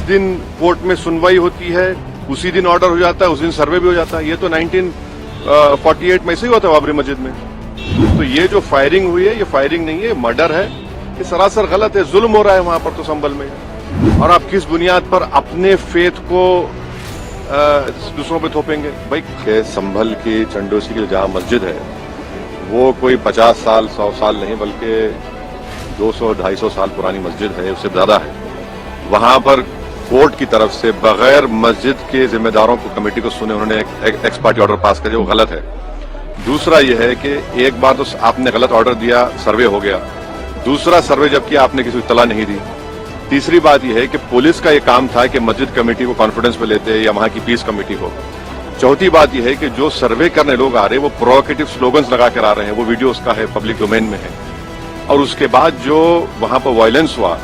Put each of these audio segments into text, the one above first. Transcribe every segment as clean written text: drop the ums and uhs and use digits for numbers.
दिन कोर्ट में सुनवाई होती है उसी दिन ऑर्डर हो जाता है, उस दिन सर्वे भी हो जाता है। ये तो 1948 में ऐसे ही हुआ था बाबरी मस्जिद में। तो ये जो फायरिंग हुई है ये फायरिंग नहीं है, मर्डर है। ये सरासर गलत है, जुल्म हो रहा है वहां पर तो संभल में। और आप किस बुनियाद पर अपने फेथ को दूसरों पे थोपेंगे? भाई संभल की चंडोसी की जहां मस्जिद है वो कोई 50 साल 100 साल नहीं बल्कि 200-250 साल पुरानी मस्जिद है, उससे ज्यादा है। वहां पर कोर्ट की तरफ से बगैर मस्जिद के जिम्मेदारों को कमेटी को सुने उन्होंने एक एक्स पार्टी ऑर्डर पास कर दिया, वो गलत है। दूसरा यह है कि एक बार तो आपने गलत ऑर्डर दिया, सर्वे हो गया। दूसरा सर्वे जब किया आपने किसी को इत्तला नहीं दी। तीसरी बात यह है कि पुलिस का यह काम था कि मस्जिद कमेटी को कॉन्फिडेंस में लेते या वहां की पीस कमेटी को। चौथी बात यह है कि जो सर्वे करने लोग आ रहे हैं वो प्रोवोकेटिव स्लोगन्स लगा कर आ रहे हैं, वो वीडियो उसका है, पब्लिक डोमेन में है। और उसके बाद जो वहां पर वायलेंस हुआ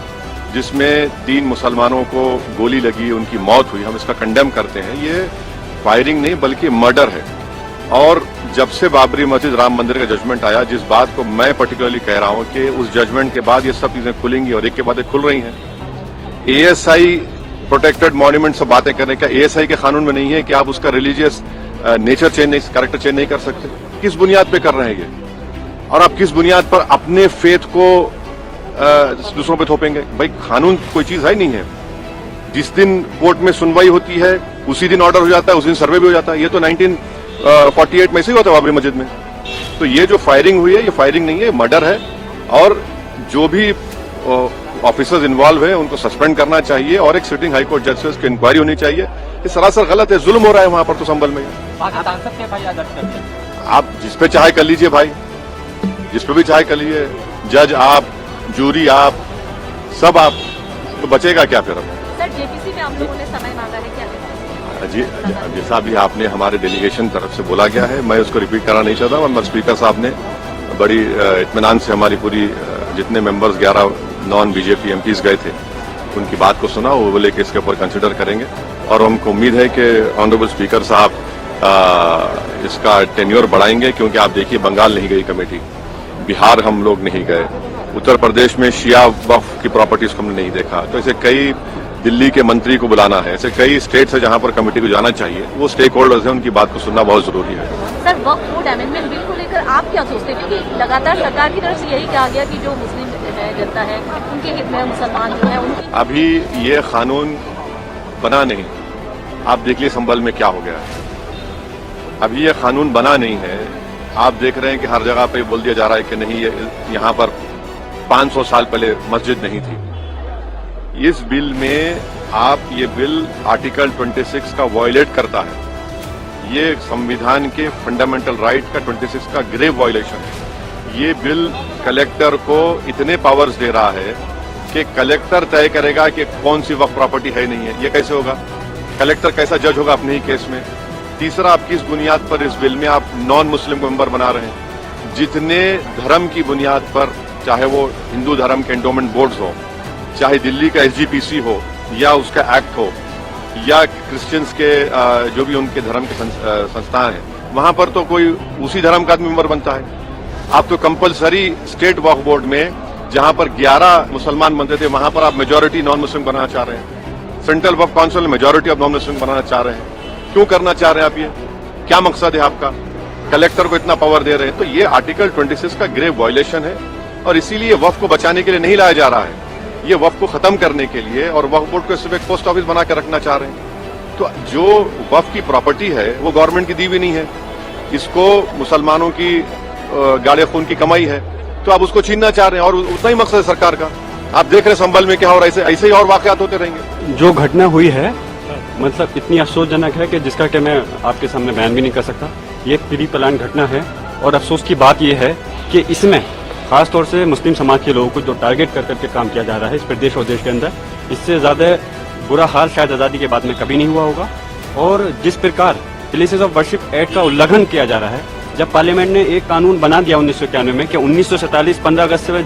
जिसमें 3 मुसलमानों को गोली लगी, उनकी मौत हुई, हम इसका कंडेम करते हैं। ये फायरिंग नहीं बल्कि मर्डर है। और जब से बाबरी मस्जिद राम मंदिर का जजमेंट आया, जिस बात को मैं पर्टिकुलरली कह रहा हूं कि उस जजमेंट के बाद ये सब चीजें खुलेंगी और एक के बाद एक खुल रही हैं। एएसआई प्रोटेक्टेड मॉन्यूमेंट से बातें करने का एएसआई के कानून में नहीं है कि आप उसका रिलीजियस नेचर चेंज नहीं, कैरेक्टर चेंज नहीं कर सकते। किस बुनियाद पे कर रहे हैं ये? और आप किस बुनियाद पर अपने फेथ को दूसरों पे थोपेंगे? भाई कानून कोई चीज है नहीं है। जिस दिन कोर्ट में सुनवाई होती है उसी दिन ऑर्डर हो जाता है, उस दिन सर्वे भी हो जाता है। ये तो 1948 में ऐसे ही हुआ था बाबरी मस्जिद में। तो ये जो फायरिंग हुई है ये फायरिंग नहीं है, मर्डर है। और जो भी ऑफिसर्स इन्वॉल्व है उनको सस्पेंड करना चाहिए और एक सिटिंग हाईकोर्ट जज से उसकी इंक्वायरी होनी चाहिए। ये सरासर गलत है, जुल्म हो रहा है वहां पर तो संभल में। आप जिस पे चाहे कर लीजिए भाई, जिस पे भी चाहे कर लीजिए, जज आप, जूरी आप, सब आप, तो बचेगा क्या फिर? सर जेपीसी में आप लोगों ने समय मांगा है क्या? जी, जैसा भी आपने हमारे डेलीगेशन तरफ से बोला गया है, मैं उसको रिपीट करना नहीं चाहता। मगर स्पीकर साहब ने बड़ी इत्मीनान से हमारी पूरी जितने मेंबर्स 11 नॉन बीजेपी एमपीज गए थे उनकी बात को सुना। वो बोले कि इसके ऊपर कंसिडर करेंगे और हमको उम्मीद है कि ऑनरेबल स्पीकर साहब इसका टेन्योर बढ़ाएंगे। क्योंकि आप देखिए बंगाल नहीं गई कमेटी, बिहार हम लोग नहीं गए, उत्तर प्रदेश में शिया वक्फ की प्रॉपर्टीज को हमने नहीं देखा। तो ऐसे कई, दिल्ली के मंत्री को बुलाना है, ऐसे कई स्टेट्स है जहां पर कमेटी को जाना चाहिए। वो स्टेक होल्डर्स हैं, उनकी बात को सुनना बहुत जरूरी है। सर वक्फ बोर्ड अमेंडमेंट बिल को लेकर आप क्या सोचते हैं? क्योंकि लगातार सरकार की तरफ से यही कहा गया कि जो मुस्लिम जनता है उनके हित में, मुसलमान जो है उनकी। अभी ये कानून बना नहीं, आप देख लीजिए संभल में क्या हो गया है। अभी ये कानून बना नहीं है। आप देख रहे हैं कि हर जगह पे बोल दिया जा रहा है कि नहीं, यहाँ पर 500 साल पहले मस्जिद नहीं थी। इस बिल में आप ये बिल आर्टिकल 26 का वायलेट करता है। ये संविधान के फंडामेंटल राइट का 26 का ग्रेव वायलेशन है। ये बिल कलेक्टर को इतने पावर्स दे रहा है कि कलेक्टर तय करेगा कि कौन सी वक्फ प्रॉपर्टी है नहीं है। ये कैसे होगा? कलेक्टर कैसा जज होगा अपने ही केस में? तीसरा, आप किस बुनियाद पर इस बिल में आप नॉन मुस्लिम को मेंबर बना रहे हैं? जितने धर्म की बुनियाद पर, चाहे वो हिंदू धर्म के एंडोमेंट बोर्ड्स हो, चाहे दिल्ली का एसजीपीसी हो या उसका एक्ट हो, या क्रिश्चियंस के जो भी उनके धर्म के संस्थान हैं, वहां पर तो कोई उसी धर्म का आदमी मेंबर बनता है। आप तो कंपलसरी स्टेट वक्फ बोर्ड में जहां पर 11 मुसलमान बनते थे वहां पर आप मेजोरिटी नॉन मुस्लिम बनाना चाह रहे हैं। सेंट्रल वक्फ काउंसिल में मेजोरिटी ऑफ नॉन मुस्लिम बनाना चाह रहे हैं। क्यों करना चाह रहे हैं आप? ये क्या मकसद है आपका? कलेक्टर को इतना पावर दे रहे हैं। तो ये आर्टिकल 26 का ग्रेव वायलेशन है और इसीलिए वक्फ को बचाने के लिए नहीं लाया जा रहा है। ये वक्फ को खत्म करने के लिए, और वक्फ बोर्ड को सिर्फ एक पोस्ट ऑफिस बना कर रखना चाह रहे हैं। तो जो वक्फ की प्रॉपर्टी है वो गवर्नमेंट की दी हुई नहीं है, इसको मुसलमानों की गाड़े खून की कमाई है, तो आप उसको छीनना चाह रहे हैं। और उतना ही मकसद है सरकार का। आप देख रहे हैं संभल में क्या हो रहा है, ऐसे ही और वाकयात होते रहेंगे। जो घटना हुई है मतलब इतनी अफसोसजनक है कि जिसका कि मैं आपके सामने बयान भी नहीं कर सकता। ये प्री प्लान घटना है और अफसोस की बात यह है कि इसमें खासतौर से मुस्लिम समाज के लोगों को जो टारगेट कर करके काम किया जा रहा है इस प्रदेश और देश के अंदर, इससे ज्यादा बुरा हाल शायद आज़ादी के बाद में कभी नहीं हुआ होगा। और जिस प्रकार प्लेसेस ऑफ वर्शिप एक्ट का उल्लंघन किया जा रहा है, जब पार्लियामेंट ने एक कानून बना दिया 1991 में कि 1947 15 अगस्त से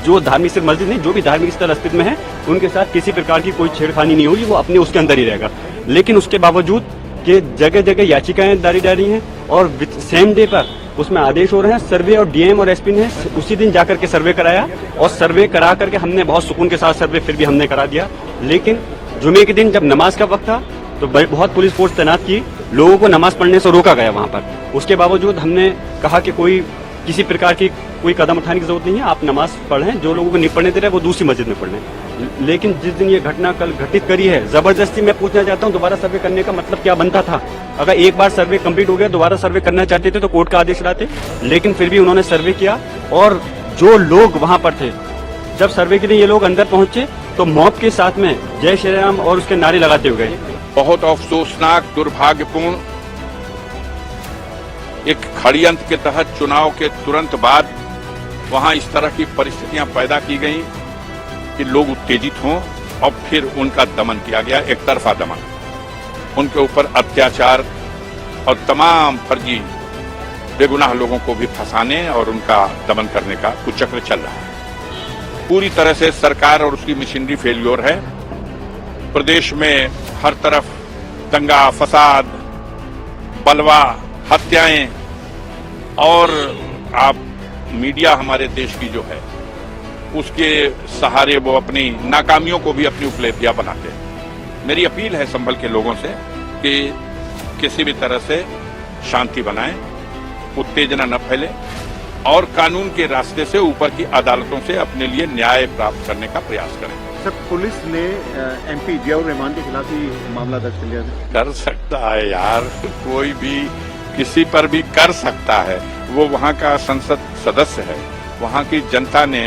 जो धार्मिक सिर्फ मस्जिद नहीं, जो भी धार्मिक स्थल अस्तित्व में है उनके साथ किसी प्रकार की कोई छेड़खानी नहीं होगी, वो अपने उसके अंदर ही रहेगा। लेकिन उसके बावजूद कि जगह जगह याचिकाएं दारी जा रही हैं और सेम डे पर उसमें आदेश हो रहे हैं। सर्वे और डीएम और एसपी ने उसी दिन जाकर के सर्वे कराया और सर्वे करा करके हमने बहुत सुकून के साथ सर्वे फिर भी हमने करा दिया। लेकिन जुमे के दिन जब नमाज का वक्त था तो बहुत पुलिस फोर्स तैनात की, लोगों को नमाज पढ़ने से रोका गया वहां पर। उसके बावजूद हमने कहा कि कोई किसी प्रकार की कोई कदम उठाने की जरूरत नहीं है, आप नमाज पढ़ें, जो लोगों को नहीं पढ़ने दे रहे वो दूसरी मस्जिद में पढ़ें। लेकिन जिस दिन ये घटना कल घटित करी है, जबरदस्ती मैं पूछना चाहता हूं दोबारा सर्वे करने का मतलब क्या बनता था? अगर एक बार सर्वे कंप्लीट हो गया, दोबारा सर्वे करना चाहते थे तो कोर्ट का आदेश लाते, लेकिन फिर भी उन्होंने सर्वे किया। और जो लोग वहां पर थे, जब सर्वे के लिए ये लोग अंदर पहुंचे तो मॉब के साथ में जय श्री राम और उसके नारे लगाते हुए गए। बहुत अफसोसनाक, दुर्भाग्यपूर्ण, एक षड्यंत्र के तहत चुनाव के तुरंत बाद वहां इस तरह की परिस्थितियां पैदा की गई कि लोग उत्तेजित हों और फिर उनका दमन किया गया, एक तरफा दमन। उनके ऊपर अत्याचार और तमाम फर्जी बेगुनाह लोगों को भी फंसाने और उनका दमन करने का कुचक्र चल रहा है। पूरी तरह से सरकार और उसकी मशीनरी फेल्योर है। प्रदेश में हर तरफ दंगा, फसाद, बलवा, हत्याएं, और आप मीडिया हमारे देश की जो है उसके सहारे वो अपनी नाकामियों को भी अपनी उपलब्धियां बनाते हैं। मेरी अपील है संभल के लोगों से कि किसी भी तरह से शांति बनाएं, उत्तेजना न फैले और कानून के रास्ते से ऊपर की अदालतों से अपने लिए न्याय प्राप्त करने का प्रयास करें। सर, पुलिस ने एमपी जियाउर रहमान के खिलाफ ही मामला दर्ज कर लिया था। कर सकता है यार, कोई भी किसी पर भी कर सकता है। वो वहाँ का संसद सदस्य है, वहाँ की जनता ने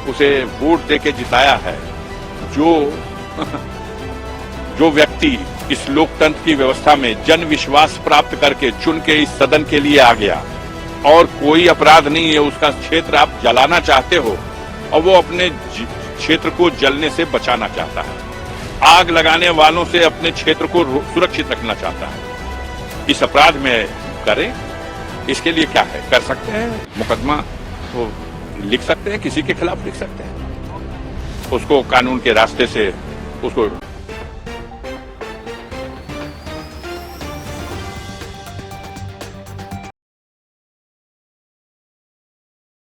उसे वोट देके जिताया है। जो व्यक्ति इस लोकतंत्र की व्यवस्था में जन विश्वास प्राप्त करके चुन के इस सदन के लिए आ गया और कोई अपराध नहीं है, उसका क्षेत्र आप जलाना चाहते हो और वो अपने क्षेत्र को जलने से बचाना चाहता है, आग लगाने वालों से अपने क्षेत्र को सुरक्षित रखना चाहता है, इस अपराध में करें। इसके लिए क्या है, कर सकते हैं, मुकदमा तो लिख सकते हैं, किसी के खिलाफ लिख सकते हैं, उसको कानून के रास्ते से उसको